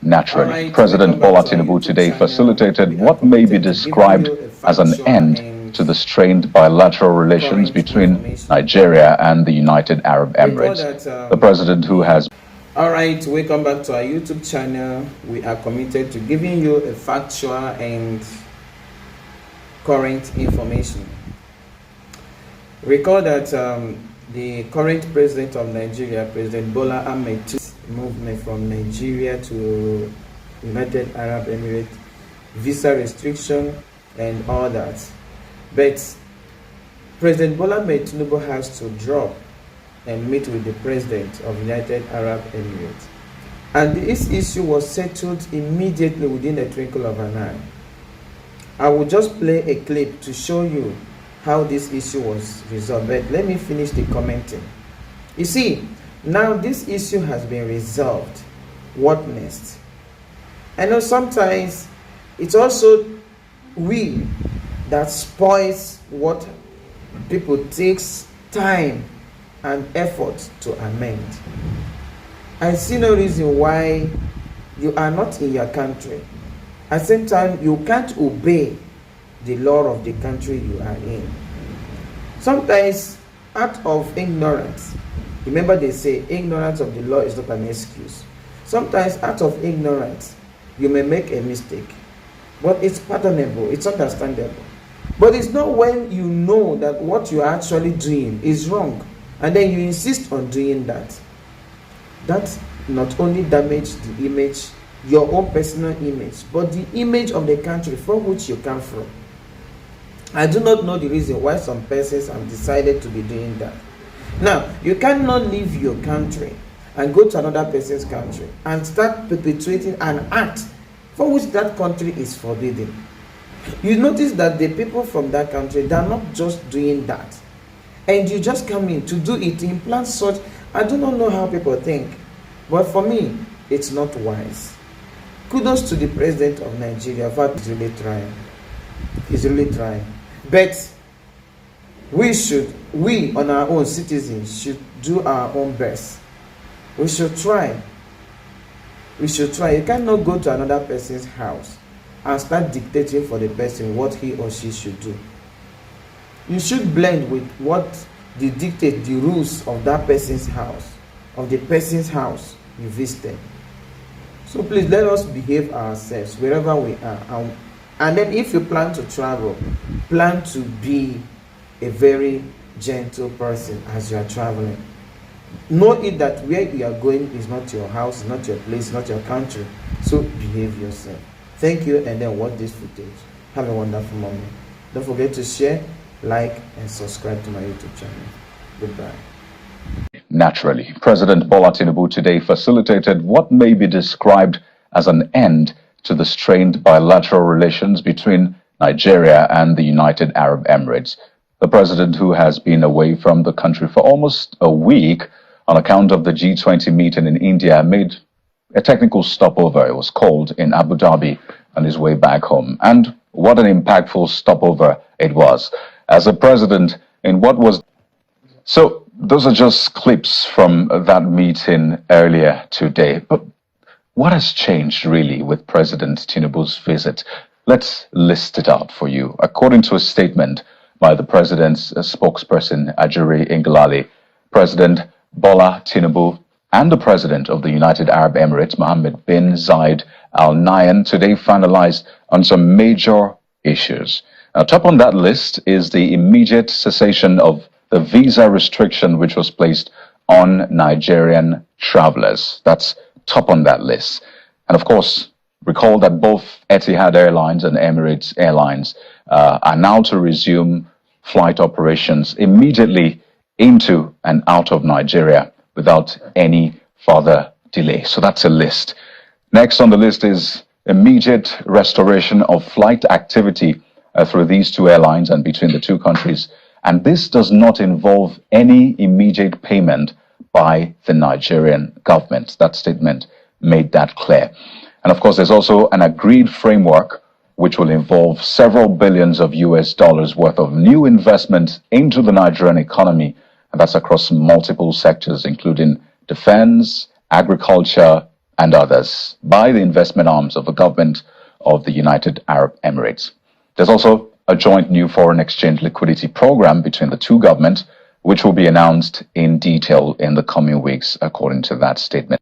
Naturally, President Bola Tinubu today facilitated what may be described as an end to the strained bilateral relations between Nigeria and the United Arab Emirates. The president who has... Alright, welcome back to our YouTube channel. We are committed to giving you a factual and current information. Recall that the current president of Nigeria, President Bola Ahmed Tinubu, movement from Nigeria to United Arab Emirates, visa restriction and all that. But President Bola Ahmed Tinubu has to drop and meet with the president of United Arab Emirates. And this issue was settled immediately within a twinkle of an eye. I will just play a clip to show you how this issue was resolved. But let me finish the commenting. You see, now this issue has been resolved. What next? I know sometimes it's also we that spoils what people takes time and effort to amend. I see no reason why you are not in your country. At the same time, you can't obey the law of the country you are in. Sometimes, out of ignorance, remember they say ignorance of the law is not an excuse. Sometimes, out of ignorance, you may make a mistake. But it's pardonable, it's understandable. But it's not when you know that what you are actually doing is wrong, and then you insist on doing that. That not only damages the image, your own personal image, but the image of the country from which you come from. I do not know the reason why some persons have decided to be doing that. Now, you cannot leave your country and go to another person's country and start perpetuating an act for which that country is forbidden. You notice that the people from that country, they are not just doing that. And you just come in to do it, to implant such. I do not know how people think. But for me, it's not wise. Kudos to the president of Nigeria. In fact, he's really trying. He's really trying. But we on our own citizens should do our own best. We should try. We should try. You cannot go to another person's house and start dictating for the person what he or she should do. You should blend with what the dictate, the rules of that person's house, of the person's house you visited. So please let us behave ourselves wherever we are. And then if you plan to travel, plan to be a very gentle person as you are traveling. Know it that where you are going is not your house, not your place, not your country. So behave yourself. Thank you, and then watch this footage. Have a wonderful moment. Don't forget to share, like, and subscribe to my YouTube channel. Goodbye. Naturally, President Bola Tinubu today facilitated what may be described as an end to the strained bilateral relations between Nigeria and the United Arab Emirates. The president, who has been away from the country for almost a week on account of the G20 meeting in India, made a technical stopover, it was called, in Abu Dhabi on his way back home. And what an impactful stopover it was. As a president, in what was... So those are just clips from that meeting earlier today. But what has changed really with President Tinubu's visit? Let's list it out for you. According to a statement by the president's spokesperson, Ajuri Ngelale, President Bola Tinubu and the president of the United Arab Emirates, Mohammed bin Zayed Al Nahyan, today finalized on some major issues. Now, top on that list is the immediate cessation of the visa restriction which was placed on Nigerian travelers. That's top on that list. And of course, recall that both Etihad Airlines and Emirates Airlines are now to resume flight operations immediately into and out of Nigeria without any further delay. So that's a list. Next on the list is immediate restoration of flight activity through these two airlines and between the two countries. And this does not involve any immediate payment by the Nigerian government. That statement made that clear. And of course, there's also an agreed framework which will involve several billions of US dollars worth of new investment into the Nigerian economy. And that's across multiple sectors, including defense, agriculture, and others by the investment arms of the government of the United Arab Emirates. There's also a joint new foreign exchange liquidity program between the two governments, which will be announced in detail in the coming weeks, according to that statement.